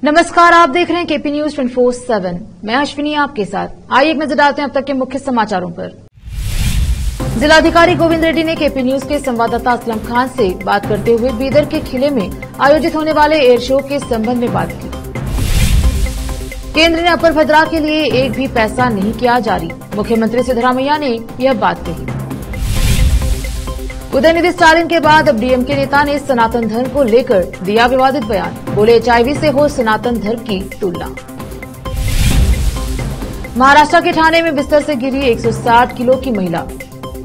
नमस्कार, आप देख रहे हैं केपी न्यूज 24/7। मैं अश्विनी आपके साथ। आइए एक नजर डालते हैं अब तक के मुख्य समाचारों पर। जिलाधिकारी गोविंद रेड्डी ने केपी न्यूज के संवाददाता असलम खान से बात करते हुए बीदर के किले में आयोजित होने वाले एयर शो के संबंध में बात की। केंद्र ने अपर भद्रा के लिए एक भी पैसा नहीं किया जारी, मुख्यमंत्री सिद्धरामैया ने यह बात कही। उदयनिधि स्टालिन के बाद अब डीएमके नेता ने सनातन धर्म को लेकर दिया विवादित बयान, बोले एचआईवी से हो सनातन धर्म की तुलना। महाराष्ट्र के ठाणे में बिस्तर से गिरी 160 किलो की महिला,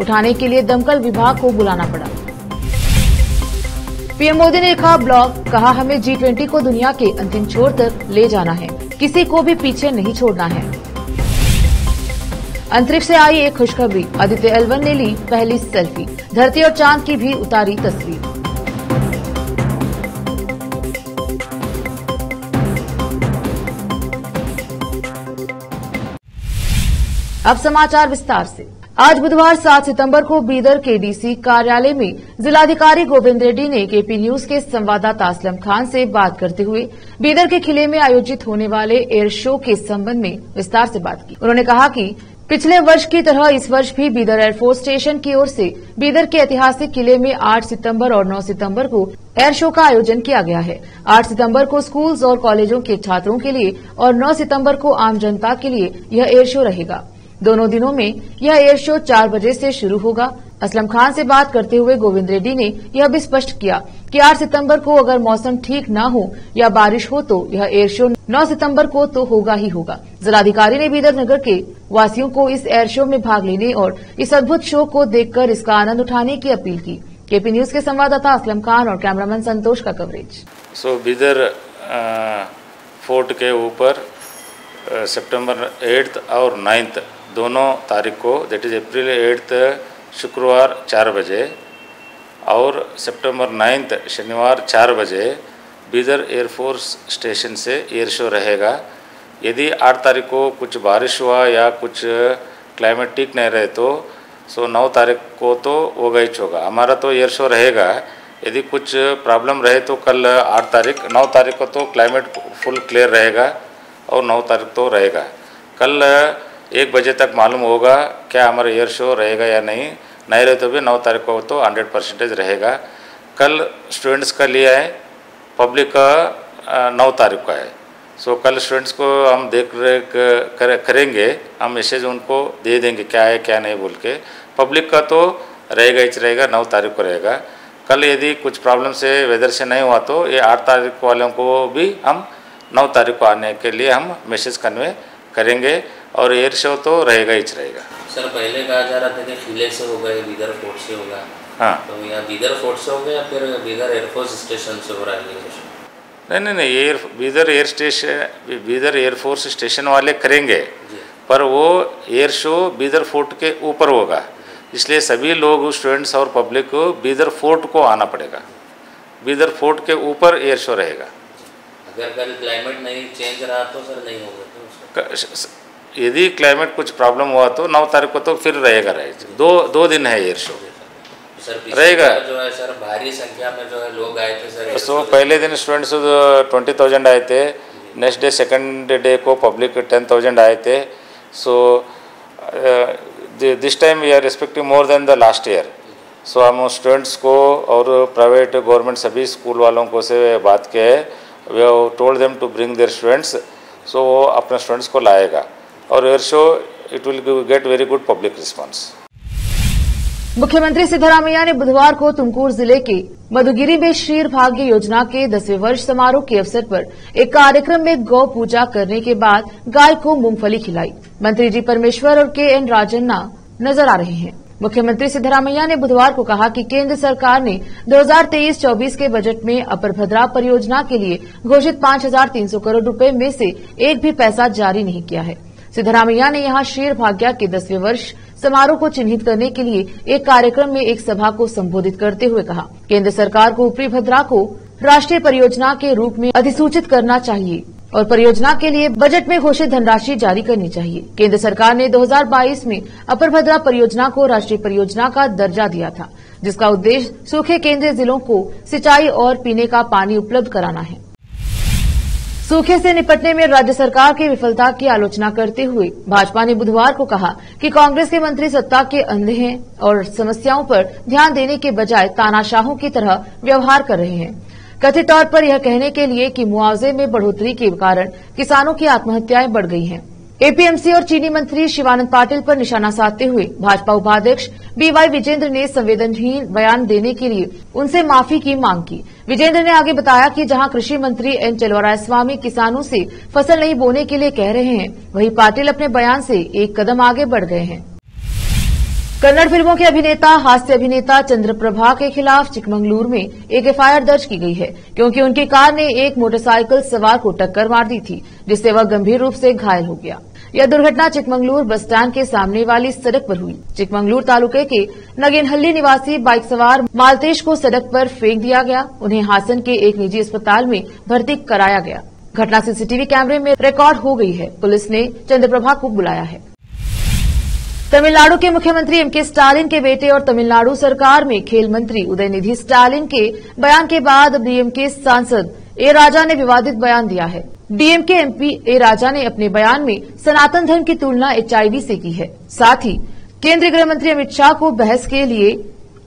उठाने के लिए दमकल विभाग को बुलाना पड़ा। पीएम मोदी ने लिखा ब्लॉग, कहा हमें G20 को दुनिया के अंतिम छोर तक ले जाना है, किसी को भी पीछे नहीं छोड़ना है। अंतरिक्ष से आई एक खुशखबरी, आदित्य L1 ने ली पहली सेल्फी, धरती और चांद की भी उतारी तस्वीर। अब समाचार विस्तार से। आज बुधवार 7 सितंबर को बीदर के डीसी कार्यालय में जिलाधिकारी गोविंद रेड्डी ने केपी न्यूज के संवाददाता असलम खान से बात करते हुए बीदर के किले में आयोजित होने वाले एयर शो के संबंध में विस्तार से बात की। उन्होंने कहा कि पिछले वर्ष की तरह इस वर्ष भी बीदर एयरफोर्स स्टेशन की ओर से बीदर के ऐतिहासिक किले में 8 सितंबर और 9 सितंबर को एयर शो का आयोजन किया गया है। 8 सितंबर को स्कूल्स और कॉलेजों के छात्रों के लिए और 9 सितंबर को आम जनता के लिए यह एयर शो रहेगा। दोनों दिनों में यह एयर शो 4 बजे से शुरू होगा। असलम खान से बात करते हुए गोविंद रेड्डी ने यह भी स्पष्ट किया कि 8 सितंबर को अगर मौसम ठीक न हो या बारिश हो तो यह एयर शो 9 सितंबर को तो होगा ही होगा। जिलाधिकारी ने बीदर नगर के वासियों को इस एयर शो में भाग लेने और इस अद्भुत शो को देखकर इसका आनंद उठाने की अपील की। केपी न्यूज के संवाददाता असलम खान और कैमरामैन संतोष का कवरेज। बीदर फोर्ट के ऊपर सितंबर 8 और 9 दोनों तारीख को, दैट इज अप्रैल 8 शुक्रवार 4 बजे और सितंबर 9 शनिवार 4 बजे बीदर एयरफोर्स स्टेशन से एयर शो रहेगा। यदि 8 तारीख को कुछ बारिश हुआ या कुछ क्लाइमेट ठीक नहीं रहे तो 9 तारीख को तो होगा ही होगा, हमारा तो एयर शो रहेगा। यदि कुछ प्रॉब्लम रहे तो कल 8 तारीख 9 तारीख को तो क्लाइमेट फुल क्लियर रहेगा और 9 तारीख तो रहेगा। कल 1 बजे तक मालूम होगा क्या हमारा एयर शो रहेगा या नहीं रहे तो भी 9 तारीख को तो 100% रहेगा। कल स्टूडेंट्स का लिए है, पब्लिक का 9 तारीख का है। कल स्टूडेंट्स को हम देख करेंगे, हम मैसेज उनको दे देंगे क्या है क्या नहीं बोल के। पब्लिक का तो रहेगा ही रहेगा, 9 तारीख को रहेगा। कल यदि कुछ प्रॉब्लम से वेदर से नहीं हुआ तो ये 8 तारीख वालों को भी हम 9 तारीख को आने के लिए हम मैसेज कन्वे करेंगे और एयर शो तो रहेगा ही रहेगा। सर पहले कहा जा रहा था कि किले से होगा, बीदर फोर्ट से होगा। हाँ, तो यहाँ बीदर फोर्ट से होगा या फिर बीदर एयरफोर्स स्टेशन से हो रहा है? नहीं, बीदर एयरफोर्स स्टेशन वाले करेंगे, पर वो एयर शो बीदर फोर्ट के ऊपर होगा, इसलिए सभी लोग स्टूडेंट्स और पब्लिक को बीदर फोर्ट को आना पड़ेगा। बीदर फोर्ट के ऊपर एयर शो रहेगा। अगर कल क्लाइमेट नहीं चेंज रहा तो सर नहीं होगा तो? यदि क्लाइमेट कुछ प्रॉब्लम हुआ तो 9 तारीख को तो फिर रहेगा। दो दिन है एयर शो रहेगा। जो है सर भारी संख्या में जो है लोग आए थे सर। पहले दिन स्टूडेंट्स 20,000 आए थे, नेक्स्ट डे सेकंड डे को पब्लिक 10,000 आए थे। This time we are expecting more than the last year. हम स्टूडेंट्स को और प्राइवेट गवर्नमेंट सभी स्कूल वालों को से बात किया है, we have told them to bring their students. वो अपने स्टूडेंट्स को लाएगा और air show it will get very good public response. मुख्यमंत्री सिद्धरामैया ने बुधवार को तुमकुर जिले के मधुगिरी में क्षीर भाग्य योजना के 10वें वर्ष समारोह के अवसर पर एक कार्यक्रम में गौ पूजा करने के बाद गाय को मूंगफली खिलाई। मंत्री जी परमेश्वर और KN राजन्ना नजर आ रहे हैं। मुख्यमंत्री सिद्धरामैया ने बुधवार को कहा कि केंद्र सरकार ने 2023-24 के बजट में अपर भद्रा परियोजना के लिए घोषित 5,300 करोड़ रुपए में से एक भी पैसा जारी नहीं किया है। सिद्धरामैया ने यहां क्षीर भाग्य के 10वें वर्ष समारोह को चिन्हित करने के लिए एक कार्यक्रम में एक सभा को संबोधित करते हुए कहा, केंद्र सरकार को ऊपरी भद्रा को राष्ट्रीय परियोजना के रूप में अधिसूचित करना चाहिए और परियोजना के लिए बजट में घोषित धनराशि जारी करनी चाहिए। केंद्र सरकार ने 2022 में अपर भद्रा परियोजना को राष्ट्रीय परियोजना का दर्जा दिया था, जिसका उद्देश्य सूखे केंद्रीय जिलों को सिंचाई और पीने का पानी उपलब्ध कराना है। सूखे से निपटने में राज्य सरकार की विफलता की आलोचना करते हुए भाजपा ने बुधवार को कहा कि कांग्रेस के मंत्री सत्ता के अंधे हैं और समस्याओं पर ध्यान देने के बजाय तानाशाहों की तरह व्यवहार कर रहे हैं। कथित तौर पर यह कहने के लिए कि मुआवजे में बढ़ोतरी के कारण किसानों की आत्महत्याएं बढ़ गई हैं। एपीएमसी और चीनी मंत्री शिवानंद पाटिल पर निशाना साधते हुए भाजपा उपाध्यक्ष बीवाई विजेंद्र ने संवेदनहीन बयान देने के लिए उनसे माफी की मांग की। विजेंद्र ने आगे बताया कि जहां कृषि मंत्री एन चलवरायस्वामी किसानों से फसल नहीं बोने के लिए कह रहे हैं, वहीं पाटिल अपने बयान से एक कदम आगे बढ़ गए हैं। कन्नड़ फिल्मों के अभिनेता हास्य अभिनेता चंद्रप्रभा के खिलाफ चिकमंगलुरु में एक एफआईआर दर्ज की गई है, क्योंकि उनकी कार ने एक मोटरसाइकिल सवार को टक्कर मार दी थी, जिससे वह गंभीर रूप से घायल हो गया। यह दुर्घटना चिकमंगलुरु बस स्टैंड के सामने वाली सड़क पर हुई। चिकमंगलुरु तालुके के नगेनहल्ली निवासी बाइक सवार मालतेश को सड़क पर फेंक दिया गया। उन्हें हासन के एक निजी अस्पताल में भर्ती कराया गया। घटना सीसीटीवी कैमरे में रिकॉर्ड हो गई है। पुलिस ने चंद्रप्रभा को बुलाया है। तमिलनाडु के मुख्यमंत्री एमके स्टालिन के बेटे और तमिलनाडु सरकार में खेल मंत्री उदयनिधि स्टालिन के बयान के बाद डीएमके सांसद ए राजा ने विवादित बयान दिया है। डीएमके एमपी ए राजा ने अपने बयान में सनातन धर्म की तुलना एचआईवी से की है। साथ ही केंद्रीय गृह मंत्री अमित शाह को बहस के लिए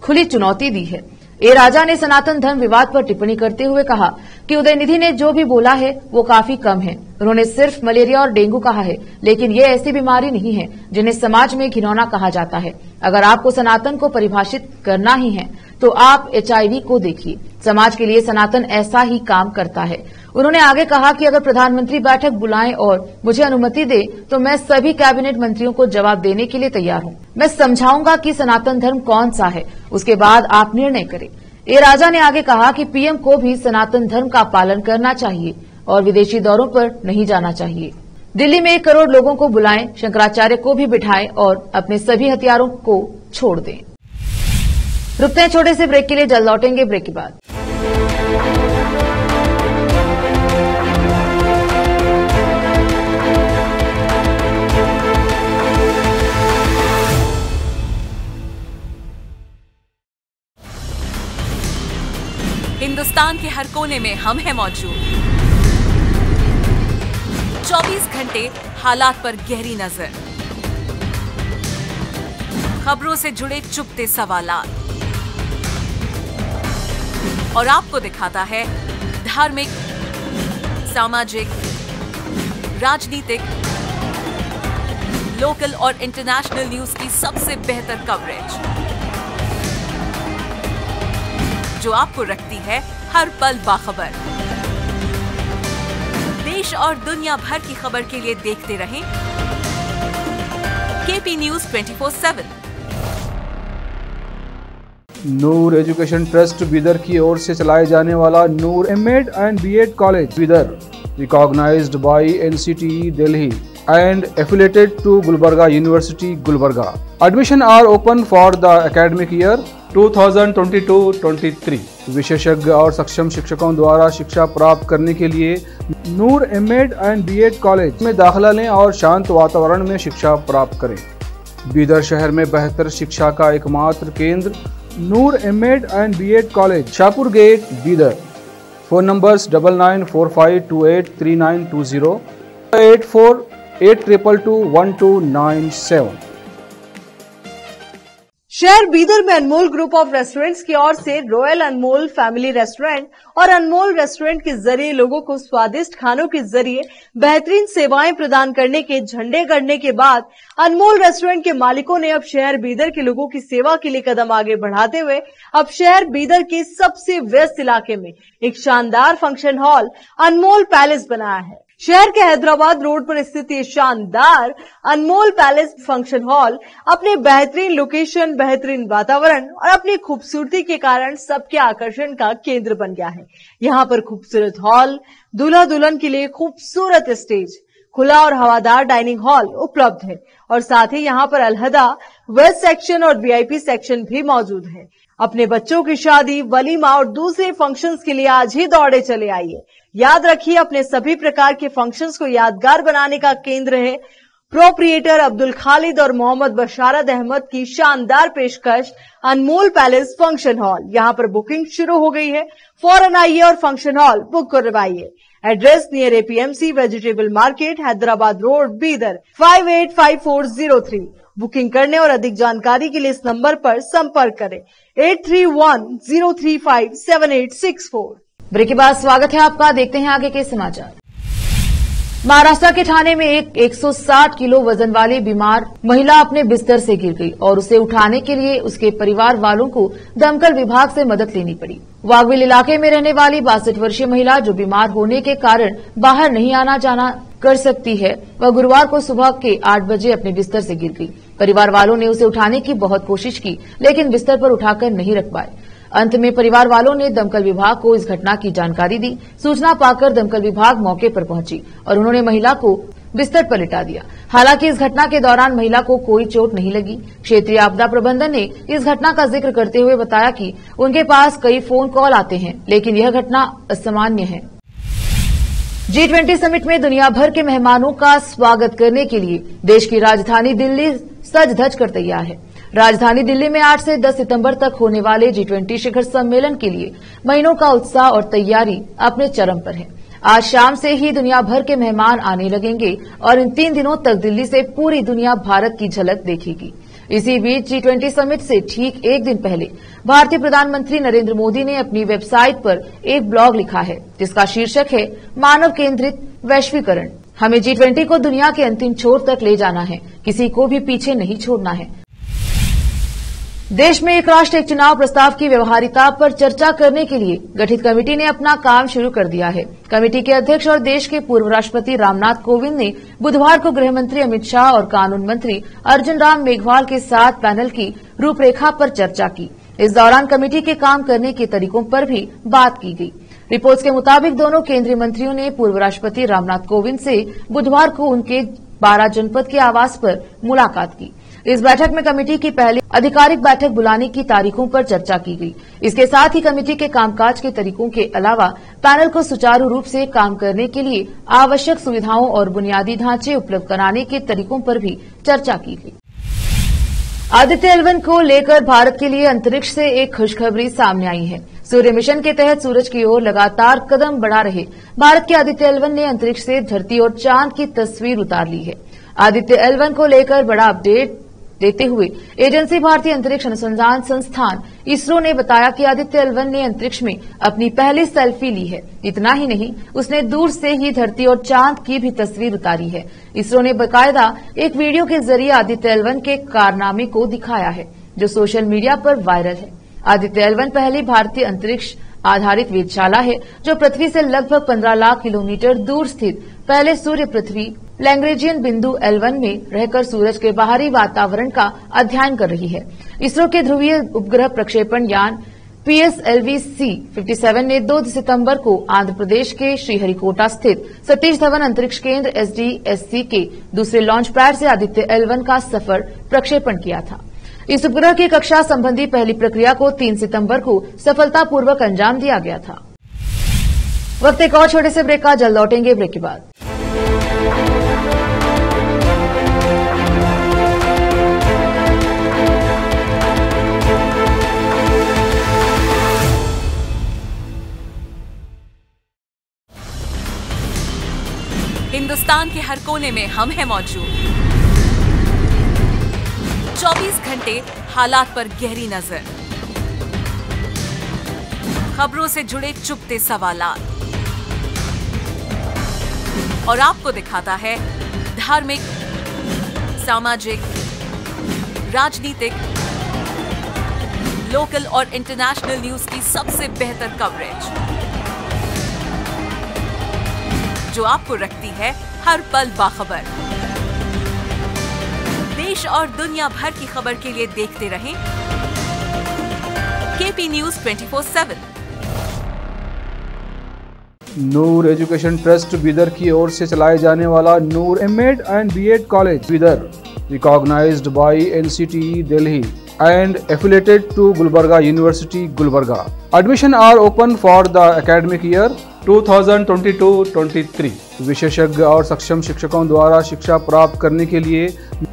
खुली चुनौती दी है। ए राजा ने सनातन धर्म विवाद पर टिप्पणी करते हुए कहा कि उदयनिधि ने जो भी बोला है वो काफी कम है। उन्होंने सिर्फ मलेरिया और डेंगू कहा है, लेकिन ये ऐसी बीमारी नहीं है जिन्हें समाज में घिनौना कहा जाता है। अगर आपको सनातन को परिभाषित करना ही है तो आप एचआईवी को देखिए। समाज के लिए सनातन ऐसा ही काम करता है। उन्होंने आगे कहा कि अगर प्रधानमंत्री बैठक बुलाएं और मुझे अनुमति दे तो मैं सभी कैबिनेट मंत्रियों को जवाब देने के लिए तैयार हूं। मैं समझाऊंगा कि सनातन धर्म कौन सा है, उसके बाद आप निर्णय करें। ए राजा ने आगे कहा कि पीएम को भी सनातन धर्म का पालन करना चाहिए और विदेशी दौरों पर नहीं जाना चाहिए। दिल्ली में 1 करोड़ लोगों को बुलाएं, शंकराचार्य को भी बिठाएं और अपने सभी हथियारों को छोड़ दें। रुकते हैं छोटे से ब्रेक के लिए, जल्द लौटेंगे ब्रेक के बाद। हिंदुस्तान के हर कोने में हम हैं मौजूद। 24 घंटे हालात पर गहरी नजर, खबरों से जुड़े चुपते सवालात और आपको दिखाता है धार्मिक, सामाजिक, राजनीतिक, लोकल और इंटरनेशनल न्यूज की सबसे बेहतर कवरेज, जो आपको रखती है हर पल बाखबर। देश और दुनिया भर की खबर के लिए देखते रहें KP news 24/7। Noor education trust Bidar की ओर से चलाए जाने वाला Noor MEd and BEd college Bidar, recognized by NCTE Delhi and affiliated to Gulbarga University, Gulbarga. Admission are open for the academic year 2022-23. विशेषज्ञ और सक्षम शिक्षकों द्वारा शिक्षा प्राप्त करने के लिए नूर एमएड एंड बीएड कॉलेज में दाखिला लें और शांत वातावरण में शिक्षा प्राप्त करें। बीदर शहर में बेहतर शिक्षा का एकमात्र केंद्र Noor MEd and BEd college, Shahpur gate, Bidar. Phone numbers 9945283920, 8482221297। शहर बीदर में अनमोल ग्रुप ऑफ रेस्टोरेंट्स की ओर से रॉयल अनमोल फैमिली रेस्टोरेंट और अनमोल रेस्टोरेंट के जरिए लोगों को स्वादिष्ट खानों के जरिए बेहतरीन सेवाएं प्रदान करने के झंडे गड़ने के बाद अनमोल रेस्टोरेंट के मालिकों ने अब शहर बीदर के लोगों की सेवा के लिए कदम आगे बढ़ाते हुए अब शहर बीदर के सबसे व्यस्त इलाके में एक शानदार फंक्शन हॉल अनमोल पैलेस बनाया है। शहर के हैदराबाद रोड पर स्थित ये शानदार अनमोल पैलेस फंक्शन हॉल अपने बेहतरीन लोकेशन, बेहतरीन वातावरण और अपनी खूबसूरती के कारण सबके आकर्षण का केंद्र बन गया है। यहाँ पर खूबसूरत हॉल, दूल्हा दुल्हन के लिए खूबसूरत स्टेज, खुला और हवादार डाइनिंग हॉल उपलब्ध है और साथ ही यहाँ पर अलहदा वेस्ट सेक्शन और वीआईपी सेक्शन भी मौजूद है। अपने बच्चों की शादी, वलीमा और दूसरे फंक्शंस के लिए आज ही दौड़े चले आइए। याद रखिए, अपने सभी प्रकार के फंक्शंस को यादगार बनाने का केंद्र है प्रोप्रिएटर अब्दुल खालिद और मोहम्मद बशारत अहमद की शानदार पेशकश अनमोल पैलेस फंक्शन हॉल। यहां पर बुकिंग शुरू हो गई है। फौरन आइए और फंक्शन हॉल बुक करवाइए। Address near APMC vegetable market, Hyderabad road, Bidar 585403। Booking करने और अधिक जानकारी के लिए इस नंबर पर संपर्क करें 8310357864। ब्रेक के बाद स्वागत है आपका। देखते हैं आगे के समाचार। महाराष्ट्र के ठाणे में एक 160 किलो वजन वाली बीमार महिला अपने बिस्तर से गिर गई और उसे उठाने के लिए उसके परिवार वालों को दमकल विभाग से मदद लेनी पड़ी। वाघविल इलाके में रहने वाली 62 वर्षीय महिला, जो बीमार होने के कारण बाहर नहीं आना जाना कर सकती है, वह गुरुवार को सुबह के 8 बजे अपने बिस्तर से गिर गई। परिवार वालों ने उसे उठाने की बहुत कोशिश की, लेकिन बिस्तर पर उठाकर नहीं रख पाए। अंत में परिवार वालों ने दमकल विभाग को इस घटना की जानकारी दी। सूचना पाकर दमकल विभाग मौके पर पहुंची और उन्होंने महिला को बिस्तर पर लिटा दिया। हालांकि इस घटना के दौरान महिला को कोई चोट नहीं लगी। क्षेत्रीय आपदा प्रबंधन ने इस घटना का जिक्र करते हुए बताया कि उनके पास कई फोन कॉल आते हैं, लेकिन यह घटना असामान्य है। G20 समिट में दुनिया भर के मेहमानों का स्वागत करने के लिए देश की राजधानी दिल्ली सज धज कर तैयार है। राजधानी दिल्ली में 8 से 10 सितंबर तक होने वाले G20 शिखर सम्मेलन के लिए महीनों का उत्साह और तैयारी अपने चरम पर है। आज शाम से ही दुनिया भर के मेहमान आने लगेंगे और इन 3 दिनों तक दिल्ली से पूरी दुनिया भारत की झलक देखेगी। इसी बीच G20 समिट से ठीक एक दिन पहले भारतीय प्रधानमंत्री नरेंद्र मोदी ने अपनी वेबसाइट पर एक ब्लॉग लिखा है, जिसका शीर्षक है मानव केंद्रित वैश्वीकरण। हमें G20 को दुनिया के अंतिम छोर तक ले जाना है, किसी को भी पीछे नहीं छोड़ना है। देश में एक राष्ट्र एक चुनाव प्रस्ताव की व्यवहारिता पर चर्चा करने के लिए गठित कमेटी ने अपना काम शुरू कर दिया है। कमेटी के अध्यक्ष और देश के पूर्व राष्ट्रपति रामनाथ कोविंद ने बुधवार को गृह मंत्री अमित शाह और कानून मंत्री अर्जुन राम मेघवाल के साथ पैनल की रूपरेखा पर चर्चा की। इस दौरान कमेटी के काम करने के तरीकों पर भी बात की गई। रिपोर्ट्स के मुताबिक दोनों केंद्रीय मंत्रियों ने पूर्व राष्ट्रपति रामनाथ कोविंद से बुधवार को उनके 12 जनपद के आवास पर मुलाकात की। इस बैठक में कमेटी की पहली आधिकारिक बैठक बुलाने की तारीखों पर चर्चा की गई। इसके साथ ही कमेटी के कामकाज के तरीकों के अलावा पैनल को सुचारू रूप से काम करने के लिए आवश्यक सुविधाओं और बुनियादी ढांचे उपलब्ध कराने के तरीकों पर भी चर्चा की गई। आदित्य L1 को लेकर भारत के लिए अंतरिक्ष से एक खुशखबरी सामने आई है। सूर्य मिशन के तहत सूरज की ओर लगातार कदम बढ़ा रहे भारत के आदित्य L1 ने अंतरिक्ष से धरती और चांद की तस्वीर उतार ली है। आदित्य L1 को लेकर बड़ा अपडेट देते हुए एजेंसी भारतीय अंतरिक्ष अनुसंधान संस्थान इसरो ने बताया कि आदित्य L1 ने अंतरिक्ष में अपनी पहली सेल्फी ली है। इतना ही नहीं, उसने दूर से ही धरती और चांद की भी तस्वीर उतारी है। इसरो ने बाकायदा एक वीडियो के जरिए आदित्य L1 के कारनामे को दिखाया है, जो सोशल मीडिया पर वायरल है। आदित्य L1 पहली भारतीय अंतरिक्ष आधारित वेधशाला है, जो पृथ्वी से लगभग 15 लाख किलोमीटर दूर स्थित पहले सूर्य पृथ्वी लैग्रेंजियन बिंदु L1 में रहकर सूरज के बाहरी वातावरण का अध्ययन कर रही है। इसरो के ध्रुवीय उपग्रह प्रक्षेपण यान PSLV-C57 ने 2 सितंबर को आंध्र प्रदेश के श्रीहरिकोटा स्थित सतीश धवन अंतरिक्ष केंद्र SDSC के दूसरे लॉन्च पैड से आदित्य L1 का सफर प्रक्षेपण किया था। इस उपग्रह की कक्षा संबंधी पहली प्रक्रिया को 3 सितंबर को सफलतापूर्वक अंजाम दिया गया था। वक्त एक और छोटे से ब्रेक का, जल्द लौटेंगे ब्रेक के बाद। हिंदुस्तान के हर कोने में हम हैं मौजूद। 24 घंटे हालात पर गहरी नजर, खबरों से जुड़े चुपते सवालात और आपको दिखाता है धार्मिक, सामाजिक, राजनीतिक, लोकल और इंटरनेशनल न्यूज की सबसे बेहतर कवरेज, जो आपको रखती है हर पल बाखबर। देश और दुनिया भर की खबर के लिए देखते रहें KP News 24/7। Noor education trust Bidar की ओर से चलाए जाने वाला Noor MEd and BEd college Bidar, recognized by NCTE Delhi and affiliated to Gulbarga University, Gulbarga. Admission are open for the academic year 2022-23 विशेषज्ञ और सक्षम शिक्षकों द्वारा शिक्षा प्राप्त करने के लिए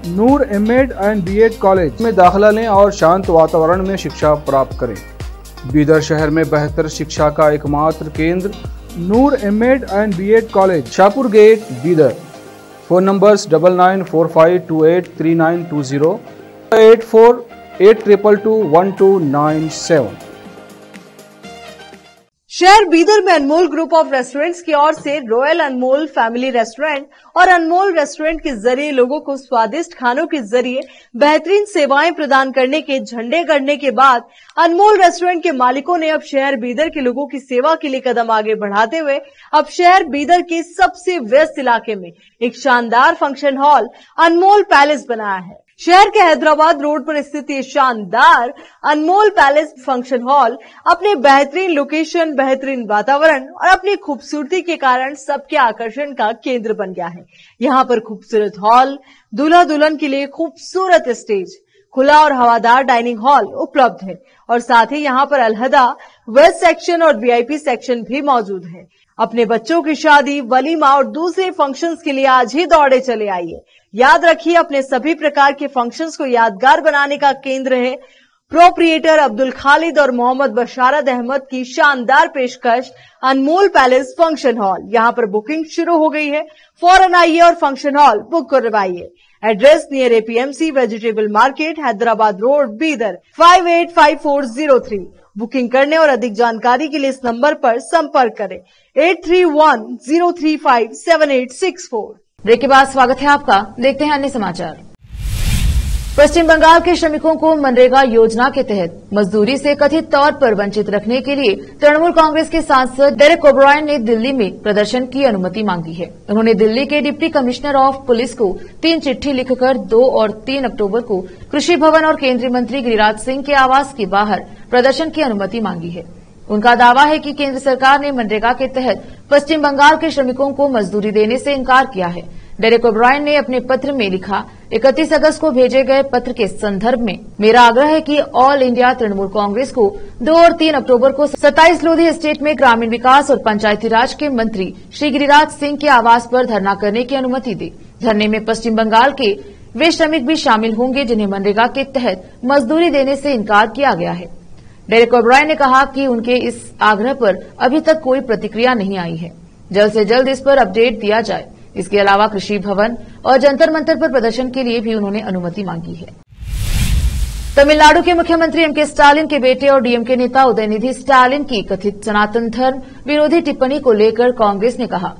नूर एमएड एंड बीएड कॉलेज में दाखिला लें और शांत वातावरण में शिक्षा प्राप्त करें। बीदर शहर में बेहतर शिक्षा का एकमात्र केंद्र Noor MEd and BEd college, Shahpur gate, Bidar. Phone numbers 9945283920, 8482221297। शहर बीदर में अनमोल ग्रुप ऑफ रेस्टोरेंट्स की ओर से रॉयल अनमोल फैमिली रेस्टोरेंट और अनमोल रेस्टोरेंट के जरिए लोगों को स्वादिष्ट खानों के जरिए बेहतरीन सेवाएं प्रदान करने के झंडे गड़ने के बाद अनमोल रेस्टोरेंट के मालिकों ने अब शहर बीदर के लोगों की सेवा के लिए कदम आगे बढ़ाते हुए अब शहर बीदर के सबसे व्यस्त इलाके में एक शानदार फंक्शन हॉल अनमोल पैलेस बनाया है। शहर के हैदराबाद रोड पर स्थित ये शानदार अनमोल पैलेस फंक्शन हॉल अपने बेहतरीन लोकेशन, बेहतरीन वातावरण और अपनी खूबसूरती के कारण सबके आकर्षण का केंद्र बन गया है। यहाँ पर खूबसूरत हॉल, दूल्हा दुल्हन के लिए खूबसूरत स्टेज, खुला और हवादार डाइनिंग हॉल उपलब्ध है और साथ ही यहाँ पर अलहदा वेस्ट सेक्शन और वीआईपी सेक्शन भी मौजूद है। अपने बच्चों की शादी, वलीमा और दूसरे फंक्शंस के लिए आज ही दौड़े चले आइए। याद रखिए, अपने सभी प्रकार के फंक्शंस को यादगार बनाने का केंद्र है प्रोप्रिएटर अब्दुल खालिद और मोहम्मद बशारत अहमद की शानदार पेशकश अनमोल पैलेस फंक्शन हॉल। यहाँ पर बुकिंग शुरू हो गई है, फौरन आइए और फंक्शन हॉल बुक करवाइए। Address near APMC vegetable market, Hyderabad road, Bidar 585403। Booking करने और अधिक जानकारी के लिए इस नंबर पर संपर्क करें 8310357864। ब्रेक के बाद स्वागत है आपका। देखते हैं अन्य समाचार। पश्चिम बंगाल के श्रमिकों को मनरेगा योजना के तहत मजदूरी से कथित तौर पर वंचित रखने के लिए तृणमूल कांग्रेस के सांसद डेरेक ओब्रायन ने दिल्ली में प्रदर्शन की अनुमति मांगी है। उन्होंने दिल्ली के डिप्टी कमिश्नर ऑफ पुलिस को 3 चिट्ठी लिखकर 2 और 3 अक्टूबर को कृषि भवन और केंद्रीय मंत्री गिरिराज सिंह के आवास के बाहर प्रदर्शन की अनुमति मांगी है। उनका दावा है कि केंद्र सरकार ने मनरेगा के तहत पश्चिम बंगाल के श्रमिकों को मजदूरी देने से इनकार किया है। डेरेक ओब्रायन ने अपने पत्र में लिखा, 31 अगस्त को भेजे गए पत्र के संदर्भ में मेरा आग्रह है कि ऑल इंडिया तृणमूल कांग्रेस को 2 और 3 अक्टूबर को 27 लोधी एस्टेट में ग्रामीण विकास और पंचायती राज के मंत्री श्री गिरिराज सिंह के आवास पर धरना करने की अनुमति दे। धरने में पश्चिम बंगाल के वे श्रमिक भी शामिल होंगे जिन्हें मनरेगा के तहत मजदूरी देने से इनकार किया गया है। डेरेक ओब्रायन ने कहा कि उनके इस आग्रह पर अभी तक कोई प्रतिक्रिया नहीं आई है। जल्द से जल्द इस पर अपडेट दिया जाए। इसके अलावा कृषि भवन और जंतर मंतर पर प्रदर्शन के लिए भी उन्होंने अनुमति मांगी है। तमिलनाडु के मुख्यमंत्री एमके स्टालिन के बेटे और डीएमके नेता उदयनिधि स्टालिन की कथित सनातन धर्म विरोधी टिप्पणी को लेकर कांग्रेस ने कहा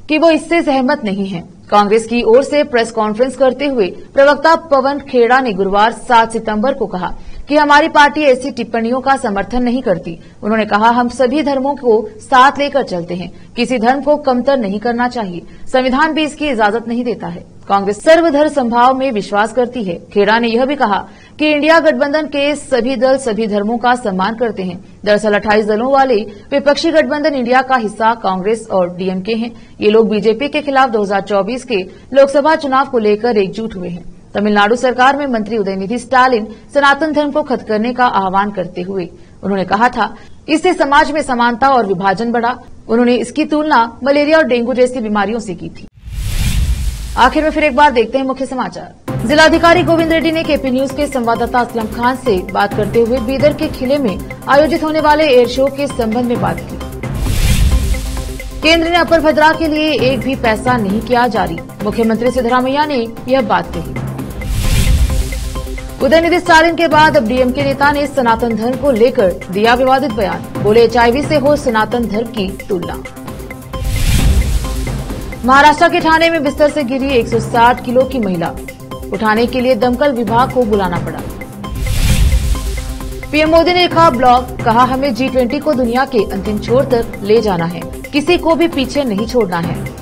कि वो इससे सहमत नहीं है। कांग्रेस की ओर से प्रेस कॉन्फ्रेंस करते हुए प्रवक्ता पवन खेड़ा ने गुरुवार 7 सितंबर को कहा कि हमारी पार्टी ऐसी टिप्पणियों का समर्थन नहीं करती। उन्होंने कहा, हम सभी धर्मों को साथ लेकर चलते हैं, किसी धर्म को कमतर नहीं करना चाहिए, संविधान भी इसकी इजाजत नहीं देता है। कांग्रेस सर्वधर्म संभाव में विश्वास करती है। खेड़ा ने यह भी कहा कि इंडिया गठबंधन के सभी दल सभी धर्मों का सम्मान करते हैं। दरअसल 28 दलों वाले विपक्षी गठबंधन इंडिया का हिस्सा कांग्रेस और डीएमके हैं। ये लोग बीजेपी के खिलाफ 2024 के लोकसभा चुनाव को लेकर एकजुट हुए हैं। तमिलनाडु सरकार में मंत्री उदयनिधि स्टालिन सनातन धर्म को खत्म करने का आह्वान करते हुए उन्होंने कहा था, इससे समाज में समानता और विभाजन बढ़ा। उन्होंने इसकी तुलना मलेरिया और डेंगू जैसी बीमारियों से की थी। आखिर में फिर एक बार देखते हैं मुख्य समाचार। जिलाधिकारी गोविंद रेड्डी ने केपी न्यूज के संवाददाता असलम खान से बात करते हुए बीदर के किले में आयोजित होने वाले एयर शो के संबंध में बात की। केंद्र ने अपर भद्रा के लिए एक भी पैसा नहीं किया जारी, मुख्यमंत्री सिद्धरामैया ने यह बात कही। उदयनिधि स्टालिन के बाद अब डीएमके नेता ने सनातन धर्म को लेकर दिया विवादित बयान, बोले एचआईवी से हो सनातन धर्म की तुलना। महाराष्ट्र के ठाणे में बिस्तर से गिरी 160 किलो की महिला, उठाने के लिए दमकल विभाग को बुलाना पड़ा। पीएम मोदी ने लिखा ब्लॉग, कहा हमें G20 को दुनिया के अंतिम छोर तक ले जाना है, किसी को भी पीछे नहीं छोड़ना है।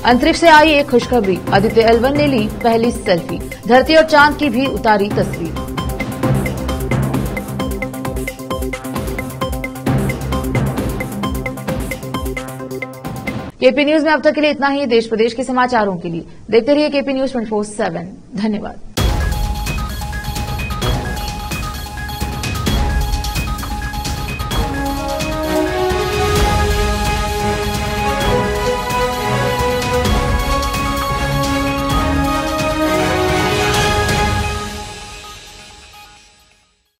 अंतरिक्ष से आई एक खुशखबरी, आदित्य एल1 ने ली पहली सेल्फी, धरती और चांद की भी उतारी तस्वीर। केपी न्यूज में अब तक के लिए इतना ही। देश प्रदेश के समाचारों के लिए देखते रहिए केपी न्यूज 24/7। धन्यवाद।